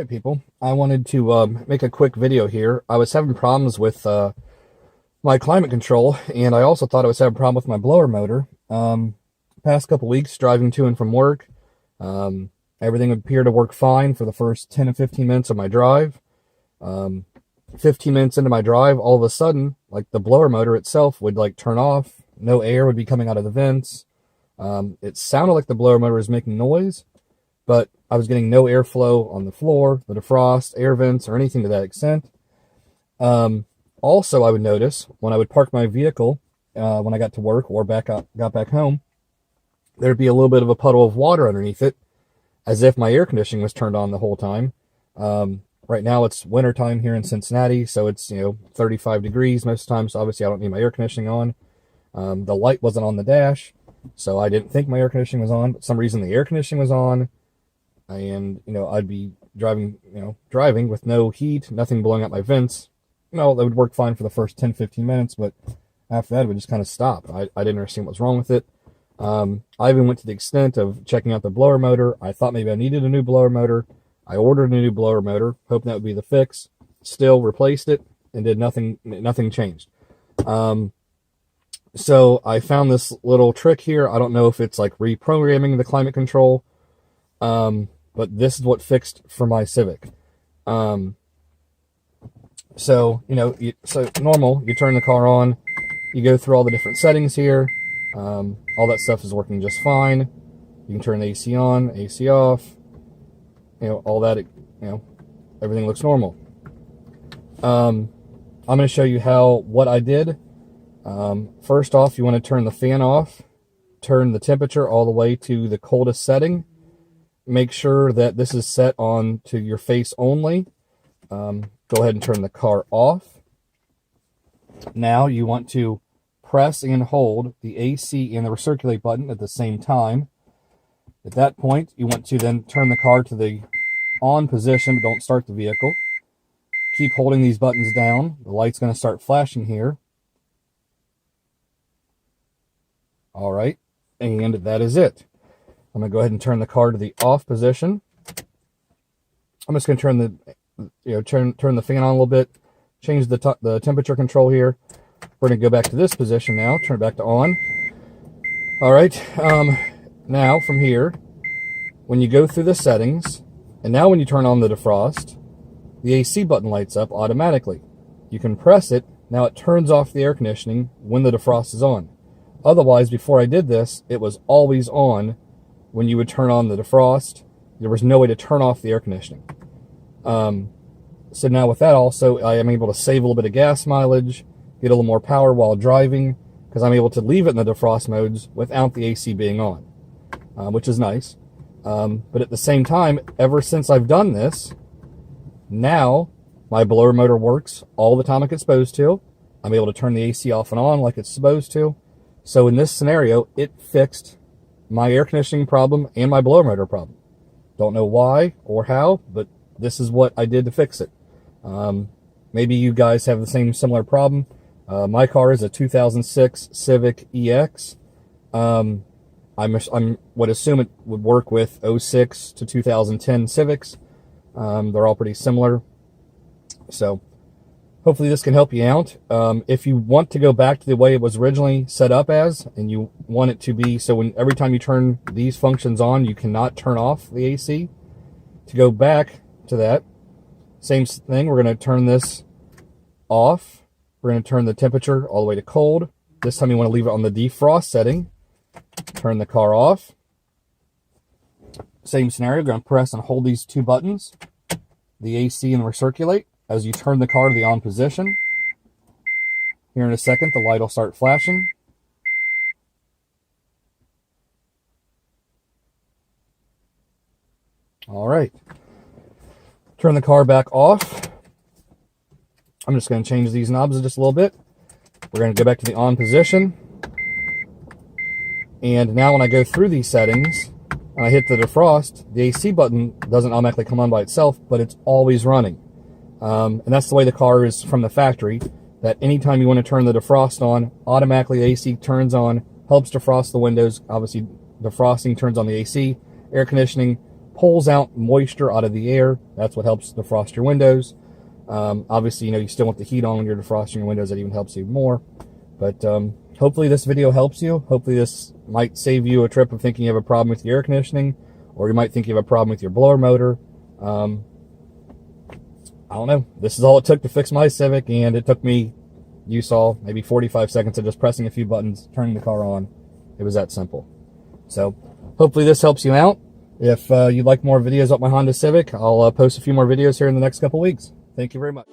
Alright people, I wanted to make a quick video here. I was having problems with my climate control, and I also thought I was having a problem with my blower motor. Past couple weeks driving to and from work, everything appeared to work fine for the first 10 to 15 minutes of my drive. 15 minutes into my drive, all of a sudden, like the blower motor itself would like turn off, no air would be coming out of the vents. It sounded like the blower motor was making noise, but I was getting no airflow on the floor, the defrost, air vents, or anything to that extent. Also, I would notice when I would park my vehicle when I got to work or got back home, there'd be a little bit of a puddle of water underneath it, as if my air conditioning was turned on the whole time. Right now it's winter time here in Cincinnati, so it's 35 degrees most of the time, so obviously I don't need my air conditioning on. The light wasn't on the dash, so I didn't think my air conditioning was on, but for some reason the air conditioning was on. And I'd be driving with no heat, nothing blowing out my vents. That would work fine for the first 10-15 minutes, but after that it would just kind of stop. I didn't understand what was wrong with it. I even went to the extent of checking out the blower motor. I thought maybe I needed a new blower motor. I ordered a new blower motor, hoping that would be the fix. Still replaced it and did nothing changed. So I found this little trick here. I don't know if it's like reprogramming the climate control, but this is what fixed for my Civic. So normal, you turn the car on, you go through all the different settings here. All that stuff is working just fine. You can turn the AC on, AC off, all that, everything looks normal. I'm going to show you what I did. First off, you want to turn the fan off, turn the temperature all the way to the coldest setting. Make sure that this is set on to your face only. Go ahead and turn the car off. Now you want to press and hold the AC and the recirculate button at the same time. At that point, you want to then turn the car to the on position, but don't start the vehicle. Keep holding these buttons down. The light's going to start flashing here. All right, and that is it. I'm going to go ahead and turn the car to the off position. I'm just going to turn the fan on a little bit, change the temperature control here. We're going to go back to this position now, turn it back to on. All right, now from here, when you go through the settings, and now when you turn on the defrost, the AC button lights up automatically. You can press it, now it turns off the air conditioning when the defrost is on. Otherwise, before I did this, it was always on. When you would turn on the defrost, there was no way to turn off the air conditioning. So now with that also, I am able to save a little bit of gas mileage, get a little more power while driving, because I'm able to leave it in the defrost modes without the AC being on, which is nice. But at the same time, ever since I've done this, now my blower motor works all the time like it's supposed to. I'm able to turn the AC off and on like it's supposed to. So in this scenario, it fixed my air conditioning problem and my blower motor problem. Don't know why or how, but this is what I did to fix it. Maybe you guys have the same similar problem. My car is a 2006 Civic EX. I would assume it would work with 06 to 2010 Civics. They're all pretty similar. So hopefully this can help you out. If you want to go back to the way it was originally set up as, and you want it to be so every time you turn these functions on, you cannot turn off the AC. To go back to that, same thing, we're going to turn this off. We're going to turn the temperature all the way to cold. This time you want to leave it on the defrost setting. Turn the car off. Same scenario, going to press and hold these two buttons, the AC and the recirculate. As you turn the car to the on position, here in a second, the light will start flashing. All right. Turn the car back off. I'm just going to change these knobs just a little bit. We're going to go back to the on position. And now when I go through these settings, and I hit the defrost, the AC button doesn't automatically come on by itself, but it's always running. And that's the way the car is from the factory, that anytime you want to turn the defrost on, automatically the AC turns on, helps defrost the windows. Obviously, defrosting turns on the AC, air conditioning, pulls out moisture out of the air. That's what helps defrost your windows. Obviously, you still want the heat on when you're defrosting your windows. That even helps even more. But hopefully this video helps you. Hopefully this might save you a trip of thinking you have a problem with your air conditioning, or you might think you have a problem with your blower motor. I don't know. This is all it took to fix my Civic, and it took me, you saw, maybe 45 seconds of just pressing a few buttons, turning the car on. It was that simple. So hopefully this helps you out. If you'd like more videos about my Honda Civic, I'll post a few more videos here in the next couple weeks. Thank you very much.